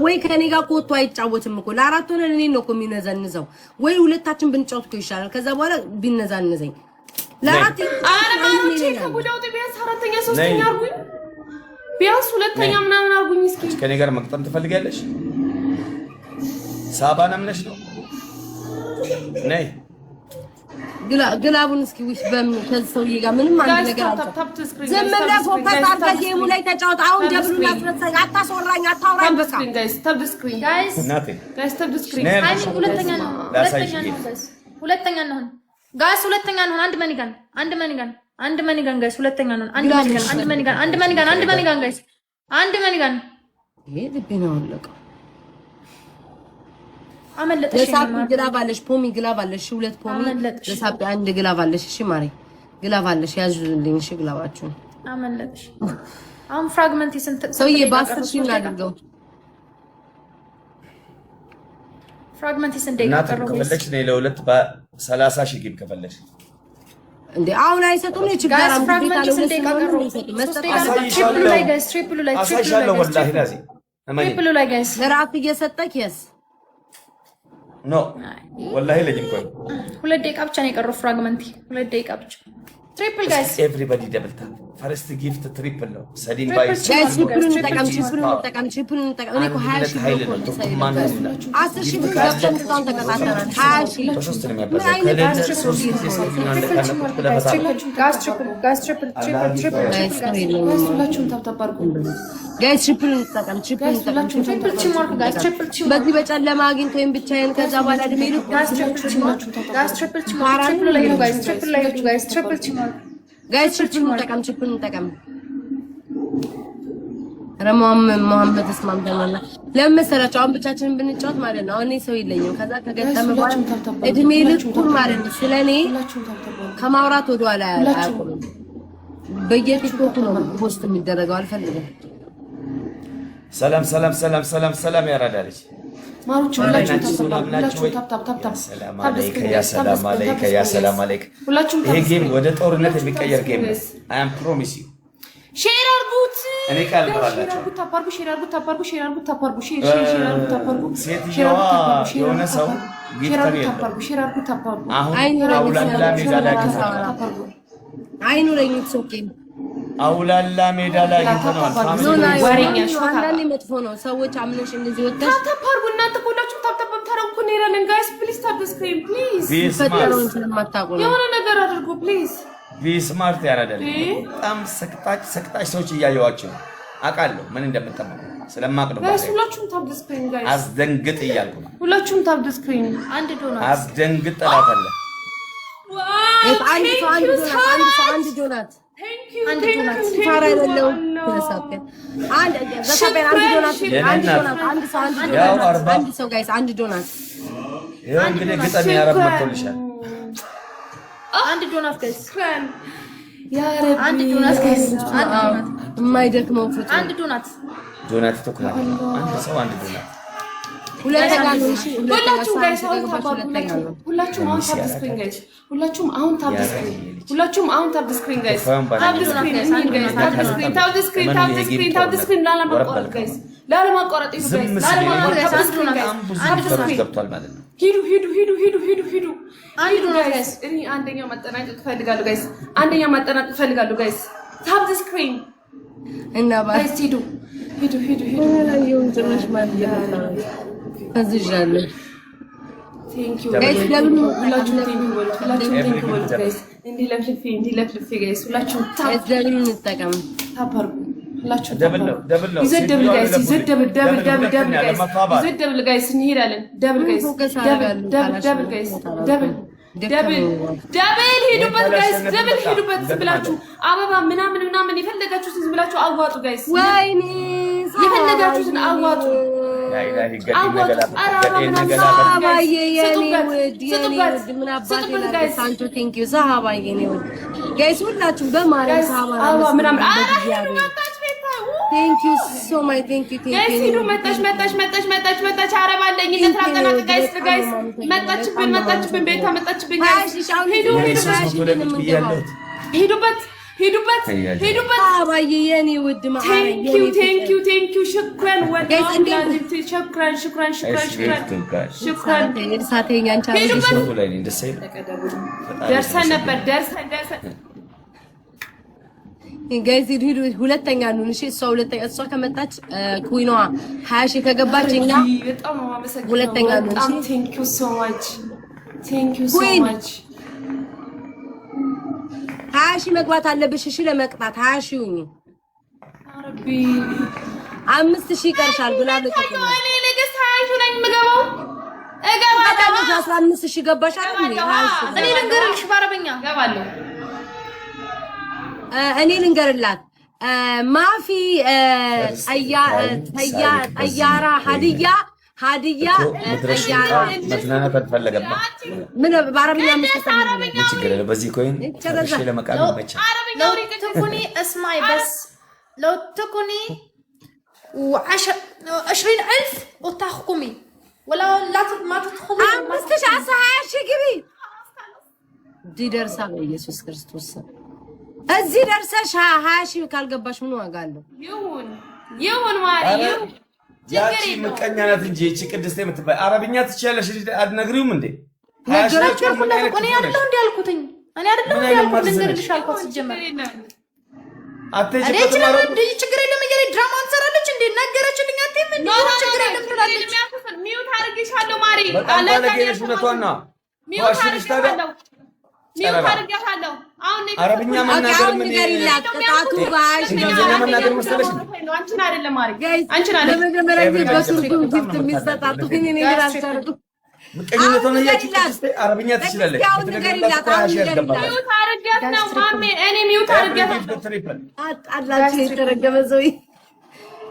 ወይ ከኔ ጋር ቆጥቶ አይጫወትም እኮ ለአራት ሆነ እኔ ነው እኮ የሚነዘንዘው ወይ ሁለታችን ብንጫወት እኮ ይሻላል ከዛ በኋላ ቢነዛነዘኝ ለአራት አረማንቺ ከቡዳው ቢያንስ አራተኛ ሶስተኛ አርጉኝ ቢያንስ ሁለተኛ ምናምን አርጉኝ እስኪ ከኔ ጋር መቅጠም ትፈልጋለሽ ሳባና ምነሽ ነው ነይ ግላቡን እስኪ ዊሽ በምን ከሰውዬ ጋር ምንም አንድ ነገር አለ ዝም ብለህ ፎከስ አድርገህ ጌሙ ላይ ተጫወት አሁን ደብሉን አስረሳኝ አታስወራኝ አታውራኝ በቃ ታፕ ዘ ስክሪን ጋይስ ታፕ ዘ ስክሪን ሁለተኛ ነው ሁለተኛ ነው ጋይስ ሁለተኛ ነው አንድ መኒጋን ጋይስ ሁለተኛ ነው አንድ መኒጋን ጋይስ አንድ መኒጋን ይሄ ልብና ወለቀ አመለጠሽ ለሳብ ግላባለሽ ፖሚ ግላባለሽ ሁለት ፖሚ ለሳብ አንድ ግላባለሽ እሺ ማሪ ግላባለሽ ያዙልኝ እሺ ግላባችሁ አመለጠሽ አሁን ፍራግመንት ይስንት ሰውዬ በ10 ሺህ እናድርገው ፍራግመንት ይስንት ደቂቃ ቀረው ከፈለግሽ ነው ለሁለት በ30 ሺህ ጊብ ከፈለግሽ እንዴ አሁን አይሰጡም ነው ችግር አለ ፍራግመንት ይስንት ደቂቃ ቀረው ትሪፕል ላይ ጋይስ ትሪፕል ላይ ትሪፕል ላይ ጋይስ ለራፍ እየሰጠክ የስ ኖ ወላሂ ለጅም ቆይ ሁለት ደቂቃ ብቻ ነው የቀረው ፍራግመንት ሁለት ደቂቃ ብቻ ትሪፕል ጋይስ ኤቭሪባዲ ደብል ታፕ ፈርስት ጊፍት ትሪፕል ነው ሰዲን ባይስ ጋይስ ትሪፕሉን ተጠቀም እኔ እኮ 20 ሺህ ኃይል ነው ቱማን ነው 10 ሺህ ብር ገብተን እዛውን ተቀጣጠረን 20 ሺህ በሶስት ነው የሚያባዛው ከሌለ ሶስት ጊዜ ጋይስ ትሪፕል ሁላችሁም ታብታባርጉ ጋይስ ትሪፕሉን ተጠቀም ትሪፕል ቲምወርክ ጋይስ ትሪፕል ቲምወርክ በዚህ በጨለማ አግኝቶኝ ብቻዬን ከዛ በኋላ እድሜ ልክ ጋይስ ትሪፕል ቲምወርክ ትሪፕል ላይ ነው ጋይስ ትሪፕል ላይ ነው ጋይስ ትሪፕል ቲምወርክ ጋይስ ትሪፕሉን ተጠቀም ረማም መሐመድ እስማምተናል ለምን መሰላችሁ አሁን ብቻችንን ብንጫወት ማለት ነው አሁን እኔ ሰው የለኝም ከዛ ከገጠመ በኋላ እድሜ ልኩን ማለት ነው ስለኔ ከማውራት ወደ ኋላ አያቆምም በየቲክቶክ ነው ፖስት የሚደረገው አልፈልግም ሰላም ያራዳለች ማሩቹ ሁላችሁ ታፕ ሰላም አለይከ ያ ሰላም አለይከ ይሄ ጌም ወደ ጦርነት የሚቀየር ጌም ነው አይ አም ፕሮሚስ ዩ ሼር አርጉት እኔ ቃል ባላችሁ ሼር አርጉት ሴትዮዋ የሆነ ሰው ጊፍተር የለው ሼር አርጉት አሁን አውላላ ሜዳ ላይ አይኑረኝ ሶኬ አውላላ ሜዳ ላይ ተናል ወሬኛ አንዳንዴ መጥፎ ነው ሰዎች አምነሽ እንደዚህ ወጣሽ ታፓርጉ እናንተ ሁላችሁ ታፕ ተረኩ ነይራለን ጋይስ ፕሊዝ ታፕ ስክሪን ፕሊዝ ፈጠረውን ስለማታውቁ ነው የሆነ ነገር አድርጉ ፕሊዝ ቢስማርት ያራዳል በጣም ሰቅጣጭ ሰዎች እያየዋቸው አውቃለሁ ምን እንደምትጠብቁ ስለማቅ ነው ጋይስ ሁላችሁም ታፕ ስክሪን ጋይስ አስደንግጥ እያልኩ ነው ሁላችሁም ታፕ ስክሪን አንድ ዶናት አስደንግጥ ጠላታለ አንድ ዶናት ፋራ አይደለው ተሳከን አንድ ሰው ጋይስ አንድ ዶናት ይሄው እንግዲህ ግጠም ያረብ መጥቶልሻል አንድ ዶናት ጋይስ ያ ረቢ አንድ ዶናት ጋይስ አንድ ዶናት የማይደክመው ፍጡር አንድ ዶናት ተኩላ አንድ ሰው አንድ ዶናት ሁለተኛ ነው እሺ ሁላችሁም ጋይስ ሁላችሁም አሁን ታፕ ስክሪን ጋይስ ሁላችሁም አሁን ታፕ ስክሪን ጋይስ ታፕ ስክሪን ላለማቋረጥ ገብቷል ማለት ነው ሂዱ አንድ ዶናት ጋይስ እኔ አንደኛው ማጠናቀቅ ፈልጋለሁ ጋይስ ታፕ ስክሪን እና ጋይስ ሂዱ ይሁን ትንሽ ማለት ነው አዝዣለሁ ቴንክ ዩ ጋይስ ለምን ሁላችሁም ቴንክ ዩ ጋይስ እንዲለፍልፊ ጋይስ ሁላችሁም ታፕ ለምን እንጠቀም ታፕ አርጉ ሁላችሁም ደብል ነው ይዘደብል ጋይስ እንሄዳለን ደብል ጋይስ ደብል ሄዱበት ጋይስ ደብል ሄዱበት ዝብላችሁ አበባ ምናምን የፈለጋችሁትን ዝብላችሁ አዋጡ ጋይስ ወይኔ የፈለጋችሁትን አዋጡ ጋይስ ሁላችሁ በማርያም ሳባ ምናምን Thank you so much. Thank you. Guys, ሂዱ መጣች አረባለኝ ለተራጠናቀ ጋይስ መጣችብን ቤታ መጣችብን ጋይስ ሂዱበት ሄዱበት አባዬ የኔ ውድ ማአረኝ ቴንክ ዩ ሽክራን ሽክራን እርሳተኛ አንቻ ደርሰን ነበር ጋይስ ሂዱ ሁለተኛ ነው እሺ እሷ ከመጣች ኩይኗ 20 ሺህ ከገባች እኛ በጣም ማመሰግናለሁ ሁለተኛ ነው እሺ ቴንክ ዩ ሶ ማች 20 ሺህ መግባት አለብሽ እሺ ለመቅጣት 20 ሺህ ሁኚ አረቢ 5000 ይቀርሻል ብላ ለተቀበለ እኔ ለገስ 20 ሺህ ነኝ የምገባው እገባለሁ 15000 ገባሽ አይደል እኔ ልንገርልሽ በአረበኛ እገባለሁ እኔ ልንገርላት ማፊ ጠያራ ሀዲያ መዝናናት አልፈለገም ምን በአረብኛ ምትሰማኝ ችግር የለም በዚህ ኮይን እሺ ለመቃም ይመቻል لو تكوني اسمعي بس لو تكوني 20000 وتحكمي ولا لا ما تدخلي 5000 ግቢ دي درس ኢየሱስ ክርስቶስ እዚህ ደርሰሽ 20 ሺህ ካልገባሽ ምን ዋጋ አለው ይሁን ማርያም ያቺ ምቀኛ ናት እንጂ እቺ ቅድስት የምትባይ አረብኛ ትችያለሽ አትነግሪውም እንዴ ነገራችሁ እኮ ነው እኔ አይደለም እንዴ ያልኩትኝ እኔ አይደለም እንዴ ያልኩት ልንገርልሽ አልኳት ሲጀመር አትሄጂ ችግር የለም እያለ ድራማ አንሰራለች እንዴ ነገረችልኝ አትይም እንዴ ችግር የለም ትላለች ሚውት አድርጌሻለሁ ማሪ አለቀሽ እውነቷን ነው ሚውት አድርጌሻለሁ አረብኛ መናገር ምን ይላል ቅጣቱ ባሽ መናገር መሰለሽ አንቺን አይደለም ማሪ አንቺን አይደለም ለመጀመሪያ ጊዜ በቱርኩም ጊፍት የሚሰጣጡ ግን እኔ ግን አልቻልኩም ምቀኝነቷን እያች አረብኛ ትችላለች ሚውት አድርጌያት ነው ማሜ እኔ ሚውት አድርጌያት አላችሁ የተረገመ ሰው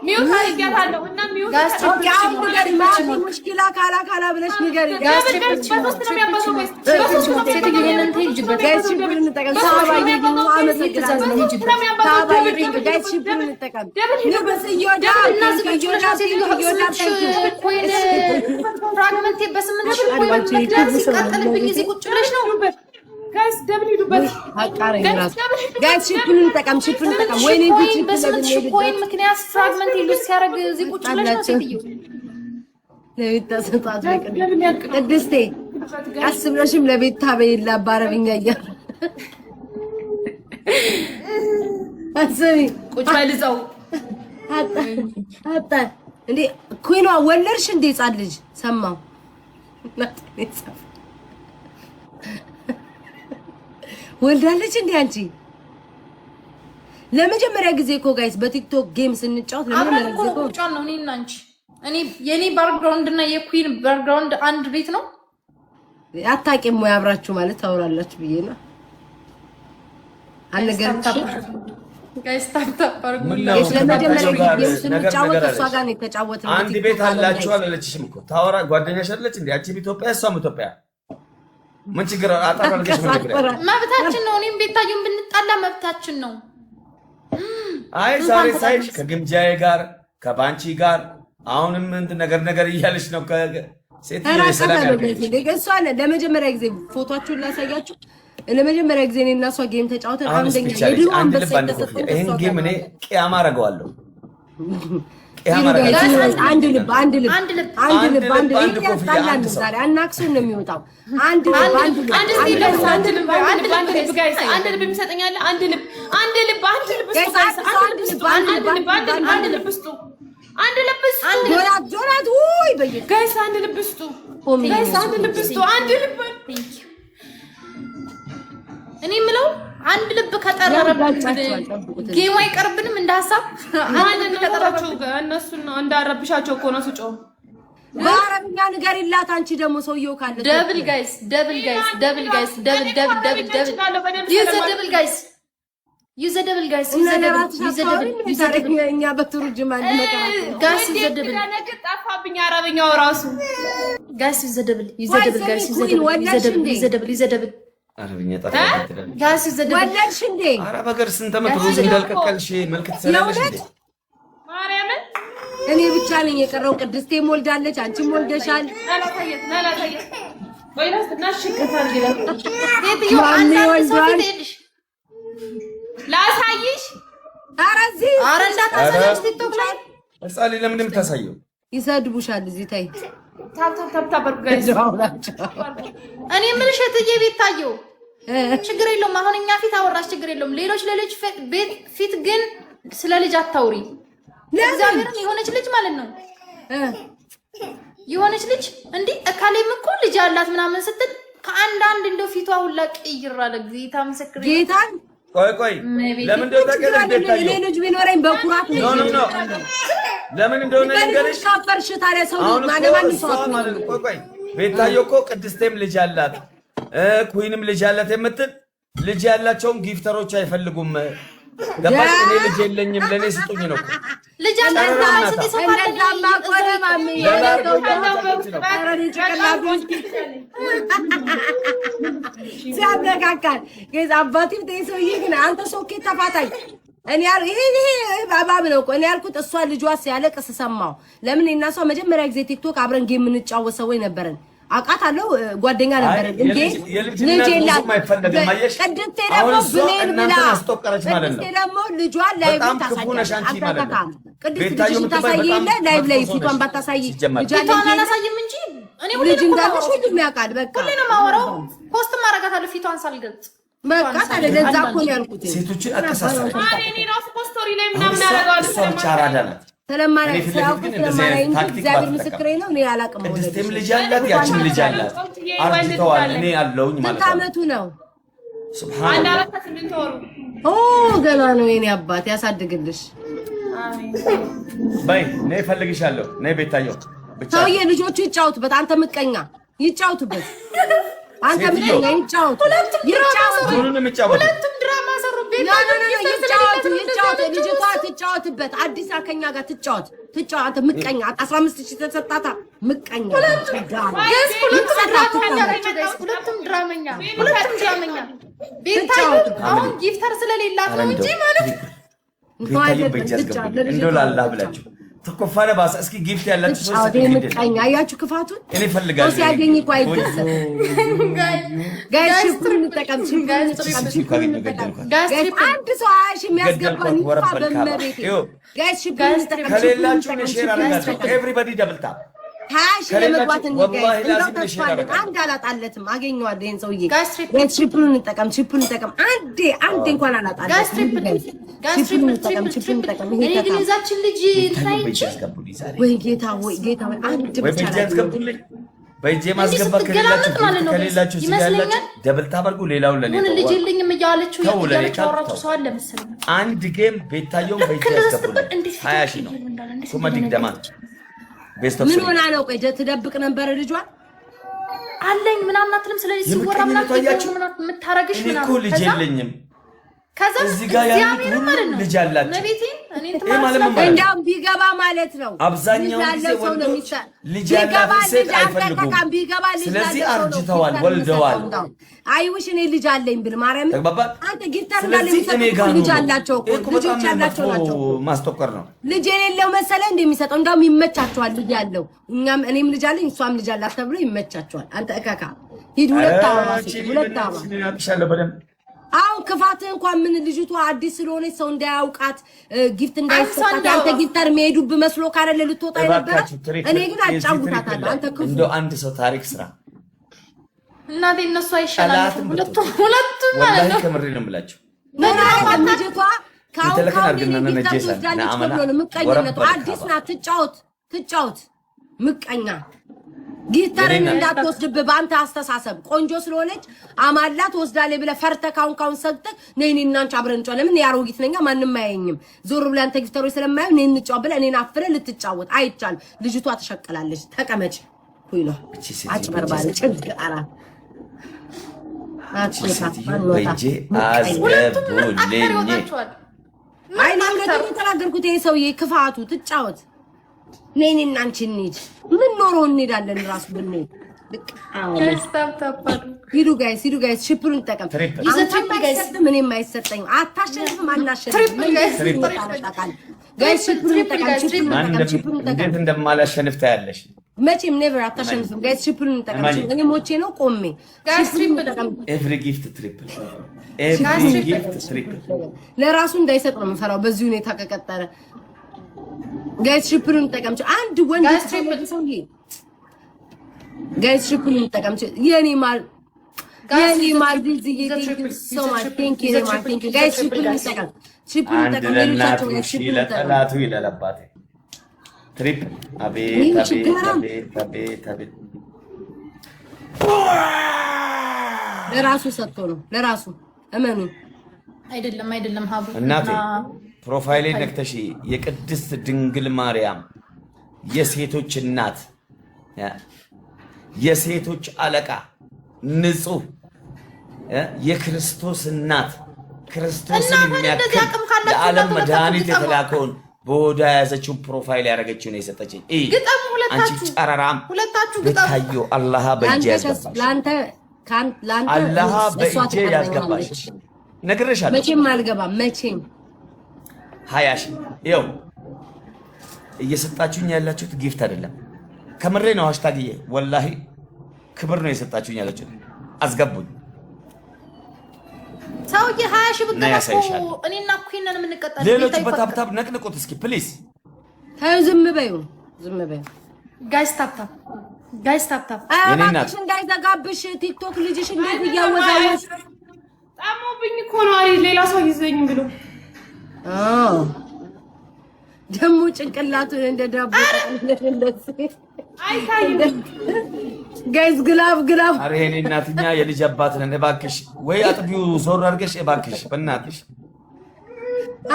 ሚውት አድርጌያታለሁ እና ሚውት ሙሽኪላ ካላ ብለሽ ንገሪ ጋይስ ደብል ሂዱበት ጋይስ ሽፕን እንጠቀም ወይኔ ቢት በስምንት ሺህ ኮይን ምክንያት ፍራግመንት ይሉስ ሲያረግ እዚህ ቁጭ ብለሽ ነው ሴትዮ ለቤተሰጣት ቅድስቴ አስብለሽም ለቤታ በይላ ባረብኛ እያለ አሰሚ ቁጭ በልዘው አጣ እንዴ ኩይኗ ወለድሽ እንዴ ጻት ልጅ ሰማው ወልዳለች እንዴ አንቺ ለመጀመሪያ ጊዜ እኮ ጋይስ በቲክቶክ ጌም ስንጫወት ለመጀመሪያ ጊዜ እኮ ጫን ነው እኔና አንቺ እኔ የኔ ባክግራውንድ እና የኩዊን ባክግራውንድ አንድ ቤት ነው አታውቂም ወይ አብራችሁ ማለት ታወራላችሁ ብዬ ነው አልነገርም ጋይስ ታጣጣሩ ለመጀመሪያ ጊዜ ስንጫወት እሷ ጋር ነው የተጫወተው አንድ ቤት አላችሁ አላለችሽም እኮ ታወራ ጓደኛሽ አይደለች እንዴ አንቺ ኢትዮጵያ እሷም ኢትዮጵያ ምን ችግር አጣራለሽ መብታችን ነው እኔም ቤታዩን ብንጣላ መብታችን ነው አይ ዛሬ ሳይሽ ከግምጃዬ ጋር ከባንቺ ጋር አሁንም እንት ነገር እያለሽ ነው ከሴት ሰላም ያለሽ ለመጀመሪያ ጊዜ ፎቶአችሁን ላሳያችሁ ለመጀመሪያ ጊዜ እኔና እሷ ጌም ተጫውተን አንደኛ የድሮ አንበሳ ተሰጠኝ ይሄን ጌም እኔ ቂያማ አረጋዋለሁ አንድ ልብ ዛሬ አናክሱን ነው የሚወጣው አንድ ልብ የሚሰጠኛል አንድ ልብ ጆራት ውይ በይ ጋይስ አንድ ልብ ስጡ እኔ የምለው አንድ ልብ ከጠረረብን ጌም አይቀርብንም እንደ ሐሳብ አንድ ከጠራችሁ እነሱን እንዳረብሻቸው እኮ ነው ስጮ በአረብኛ ንገሪላት አንቺ ደግሞ ሰውየው ካለ ደብል ጋይስ ዩዘ ደብል ጋይስ እኛ በቱርጅማን ጋይስ ዩዘ ደብል ጠፋብኝ አረብኛው ራሱ ጋይስ ዩዘ ደብል አረብኛ ጠፋብኝ ጋይስ ዩዘ ደብል ወለድሽ እንዴ አረብ ሀገር ስንት ዓመት ሩዝ እንዳልቀቀልሽ መልክት ሰላለሽ እንዴ ማርያምን እኔ ብቻ ነኝ የቀረው ቅድስቴ ሞልዳለች አንቺም ሞልደሻል ናላሳየት ወይስ ናሽከታል ይላል ሴትዮ አንድ ሰው ትሄድሽ ላሳይሽ። ኧረ እንዳታሳይሽ ቲክቶክ ላይ እርሳሌ ለምን እንደምታሳየው ይሰድቡሻል። እዚህ ተይ ታብ ጋይስ እኔ የምልሽ እትዬ ቤታየው ችግር የለውም። አሁን እኛ ፊት አወራሽ ችግር የለውም። ሌሎች ፊት ግን ስለ ልጅ አታውሪ። እግዚአብሔርን የሆነች ልጅ ማለት ነው የሆነች ልጅ እንዲህ እካሌም እኮ ልጅ አላት ምናምን ስትል ከአንዳንድ እንደው ፊቷ ሁላ ቀይራ ለጌታ ምስክር ጌታን ቆይ ለምን እንደው ታቀለበታዩ እኔ ልጅ ቢኖረኝ በኩራት ነው ኖ ለምን እንደው ነገርሽ ካፈርሽ ታዲያ ሰው ማለማን ሰው ቆይ ቤታዮ እኮ ቅድስቴም ልጅ አላት ኩይንም ልጅ አላት የምትል ልጅ ያላቸውን ጊፍተሮች አይፈልጉም። ገባሽ? እኔ ልጅ የለኝም ለኔ ስጡኝ ነው ልጅ አላት እንደዛማ ቆይ ማሚ ሲያደጋጋል ገዛ አባቲም ተይሰውዬ ግን አንተ ሶኬት ተፋታኝ እኔ ያል ይሄ ባባብ ነው እኮ እኔ ያልኩት እሷ ልጇ ሲያለቅስ ሰማው። ለምን እና እሷ መጀመሪያ ጊዜ ቲክቶክ አብረን ጌም እንጫወተው ወይ ነበረን አውቃታለሁ ጓደኛ ነበረን እንዴ ልጅ የላት ቅድስቴ ደግሞ ብሌን ብላ ቅድስቴ ደግሞ ልጇን ላይቭ ታሳያለች። አታካም ቅድስት ልጅ ታሳይለ ላይቭ ላይ ፊቷን ባታሳይ ልጇን አላሳይም እንጂ እኔ ልጅ እንዳለሽ ሁሉም ያውቃል። በቃ ሁሌ ነው የማወራው ፖስት ማረጋታለሁ ፊቷን ሳልገልጽ በቃ ታዲያ ለዛ እኮ ነው ያልኩት። ሴቶችን አቀሳሰረ እኔ ራሱ ፖስቶሪ ላይ ምናምን አረጋለሁ ስለማዳላት ስለማላይ እግዚአብሔር ምስክሬ ነው። እኔ አላውቅም። ቅድስቴም ልጅ አላት ያችን ልጅ አላት አርጅተዋል። እኔ ያለውኝ ማለት ነው። አመቱ ነው ሱብሃንአላህ ገና ነው። የኔ አባት ያሳድግልሽ። በይ ነይ እፈልግሻለሁ። ነይ ቤታየው ብቻ ሰውዬ ልጆቹ ይጫወቱበት። አንተ ምቀኛ ይጫወቱበት። አንተ ምቀኛ ይጫወቱ ሁለቱም ድራማ ሰሩበት። ይጫወቱ ልጅቷ ትጫወትበት። አዲስ አከኛ ጋር ትጫወት። አንተ ምቀኛ 15000 ተሰጣታ ምቀኛ ሁለቱም ድራመኛ ቤታዩ አሁን ጊፍተር ስለሌላት ነው እንጂ ማለት ቤታዩ በጃዝገቡ እንደው ላላ ብላችሁ ተቆፋለ ባስ እስኪ ጊፍት ያላችሁ ሰው እስኪ ምቀኛ አያችሁ ክፋቱን እኔ ፈልጋለሁ ሲያገኝ እኮ አይደሰም። ጋይስ ሽፕሩን ተጠቀም አንድ ሰው አይሽ የሚያስገባን ይፋ በመቤቴ ጋይስ ሽፕሩን ተጠቀም ከሌላችሁ ሼር አደርጋለሁ። ኤቭሪባዲ ደብል ታፕ ሃሽ ለመግባት እንገናኝ። አንድ አላጣለትም አገኘዋለሁ። ይሄን ሰውዬ ጋይስ ሽፕሩን ተጠቀም አንዴ እንኳን አላጣለትም። ሽፕሩን ተጠቀም ይሄ የግንዛችን ልጅ ታይጭ ወይ ጌታ ወይ አንድ ብቻ ያስገቡልኝ በእጄ ማስገባት ከሌላችሁ ሲያላችሁ ደብል ታፕ አድርጉ። ሌላውን ለኔ ነው ልጅ የለኝም እያለችው ያወራችሁ ሰው አለ መሰለኝ። አንድ ጌም ቤታየው በእጄ ያስገቡልኝ 20 ሺህ ነው ሱመዲክ ደማ ምን ሆና ነው? ቆይ ትደብቅ ነበር ልጇን አለኝ ምናምን አትልም። ስለዚህ ሲወራ ምናምን የምታረግሽ ምናምን እኮ ልጅ የለኝም ከዛ እዚህ ጋር ያሉት ሁሉ ልጅ አላቸው። እንደውም ቢገባ ማለት ነው አብዛኛው ጊዜ ወንዶች ልጅ ያላት ሴት አይፈልጉም። ስለዚህ አርጅተዋል፣ ወልደዋል። አይውሽ እኔ ልጅ አለኝ ብል ማርያም አንተ ጊፍተር እንዳለኝ ልጅ አላቸው እኮ ልጆች ያላቸው ናቸው። ማስተቆር ነው ልጅ የሌለው መሰለ እንደሚሰጠው እንደውም ይመቻቸዋል። ልጅ ያለው እኔም ልጅ አለኝ እሷም ልጅ አላት ተብሎ ይመቻቸዋል። አንተ እካካ ሂድ ሁለት በደምብ አው ክፋት እንኳን ምን ልጅቷ አዲስ ስለሆነ ሰው እንዳያውቃት ጊፍት እንዳይሰጣት አንተ ጊፍተር መሄዱብ መስሎ ካረለ ልትወጣ ነበር። እኔ ግን አጫውታታለሁ። አንተ ክፉ እንደው አንድ ሰው ታሪክ ስራ እናቴ እነሱ አይሻላል ሁለቱም ማለት ነው። ከምሬ ነው የምላችሁ ልጅቷ ምቀኝነቱ አዲስ ናት። ትጫወት ምቀኛ ጊፍተርን እንዳትወስድብህ በአንተ አስተሳሰብ ቆንጆ ስለሆነች አማላት ወስዳለች ብለህ ፈርተህ ካሁን ሰግተህ ነይኒ እናንቺ አብረን እንጫወት። ለምን ያሮጊት ነኛ ማንንም አያየኝም ዞር ብለህ አንተ ጊፍተሮች ስለማየው ነይ እንጫወት ብለህ እኔን አፍረህ ልትጫወት አይቻልም። ልጅቷ ተሸቀላለች። ተቀመጭ ሁይ ነው አጭበርባሪ ጭግራ ወይጄ አስገቡልኝ። አይ ነው ተናገርኩት። ይሄ ሰውዬ ክፋቱ ትጫወት ነይኒ እናንቺ እንሂድ። ምን ኖሮ እንሄዳለን ራሱ ብንሄድ ሂዱ ጋይስ ሽፕሩን ተጠቀም። ምንም አይሰጠኝም። አታሸንፍም አናሸንፍም ጋይስ ሽፕሩን ተጠቀም። እንዴት እንደማላሸንፍ ታያለሽ። መቼም ኔቨር አታሸንፍም ጋይስ ትሪፕሉን እንጠቀም እኔ ሞቼ ነው ቆሜ ጋይስ ትሪፕል ኤቭሪ ጊፍት ትሪፕል ለራሱ እንዳይሰጥ ነው የምፈራው በዚህ ሁኔታ ከቀጠረ ጋይስ ትሪፕሉን እንጠቀም አንድ ወንድ ጋይስ ትሪፕል ጋይስ ትሪፕሉን እንጠቀም የኔ ማር ዲዚ ሶ ማች ቴንክ ዩ ጋይስ ትሪፕሉን እንጠቀም ትሪፕሉን እንጠቀም ሌሎቻቸው ለጠላቱ ይለለባቴ ትሪፕል አቤት ለራሱ ሰጥቶ ነው ለራሱ እመኑ አይደለም ሀቡ እናቴ ፕሮፋይሌ ነክተሽ የቅድስት ድንግል ማርያም የሴቶች እናት የሴቶች አለቃ ንጹህ የክርስቶስ እናት ክርስቶስን የሚያክል የዓለም መድኃኒት የተላከውን በወዳ ያዘችው ፕሮፋይል ያደረገችው ነው የሰጠችኝ ግጠሙ አንቺ ጨረራም ሁለታችሁ ግጠሙ ታዩ አላህ በእጄ ያስገባሽ አላህ በእጄ ያስገባሽ ነግሬሻለሁ መቼም አልገባም መቼም 20 ሺህ ይኸው እየሰጣችሁኝ ያላችሁት ጊፍት አይደለም ከምሬ ነው ሃሽታግዬ ወላሂ ክብር ነው የሰጣችሁኝ ያላችሁት አስገቡኝ ሰውዬ 20 ሺህ ብትገባው እኔና ኩይነን የምንቀጣው ሌሎች በታብታብ ነቅንቁት እስኪ ፕሊዝ ታዩ ዝም በዩ ጋይስ ታፕታፕ አባትሽ እንዳይዘጋብሽ ቲክቶክ ልጅሽ እንዴት እያወዛወዝ ጣሞብኝ እኮ ነው ሌላ ሰው ይዘኝ ብሎ ደሞ ጭንቅላቱን እንደ ዳቦ እንደዚህ አይታይም ጋይስ ግላፍ አረ የኔ እናትኛ የልጅ አባት ነን እባክሽ ወይ አጥቢው ዞር አድርገሽ እባክሽ በእናትሽ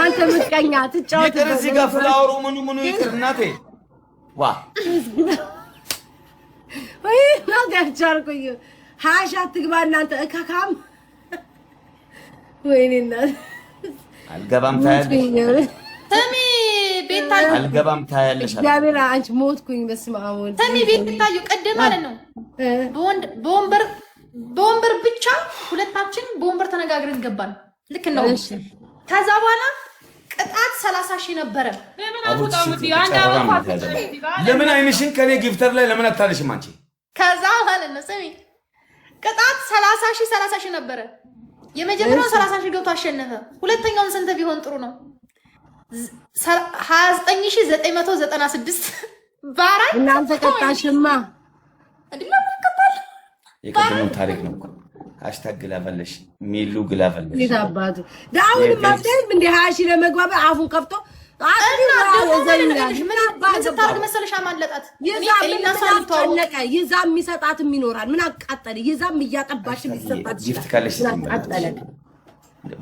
አንተ ምቀኛ ትጫወት ይቅር እዚህ ጋር ፍላወሩ ምኑ ይቅር እናቴ ዋ ወይ ናጋቻርኩኝ ሃሻ ትግባ እናንተ እካካም ወይኔ እናት አልገባም ታያለሽ ተሚ ቤታዩ አልገባም ታያለሽ እግዚአብሔር አንቺ ሞትኩኝ በስመ አብ ወልድ ተሚ ቤታዩ ቀደም ማለት ነው በወንበር ብቻ ሁለታችን በወንበር ተነጋግረን ገባን ልክ ነው ከዛ በኋላ ቅጣት 30 ሺህ ነበረ ለምን አይንሽን ከኔ ጊፍተር ላይ ለምን አታለሽም አንቺ ከዛ ማለት ነው ሰሚ ቅጣት 30 ሺህ ነበረ የመጀመሪያው 30 ሺህ ገብቶ አሸነፈ ሁለተኛውን ስንት ቢሆን ጥሩ ነው 29996 ባራይ እናንተ ቀጣሽማ አይደለም ተቀጣል የቀደሙን ታሪክ ነው ሃሽታግ ግላፈለሽ ሚሉ ግላፈለሽ ይታባቱ ዳውን ማፍደም እንደ 20 ሺህ ለመግባብ አፉን ከፍቶ ታርግ መሰለሽ አማለጣት ይዛም የሚሰጣትም ይኖራል ምን አቃጠለ ይዛም እያጠባሽ ሊሰጣት ጊፍት ካለሽ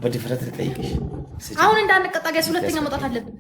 በድፍረት ልጠይቅሽ አሁን እንዳንቀጣ ጋይስ ሁለተኛ መውጣት አለብን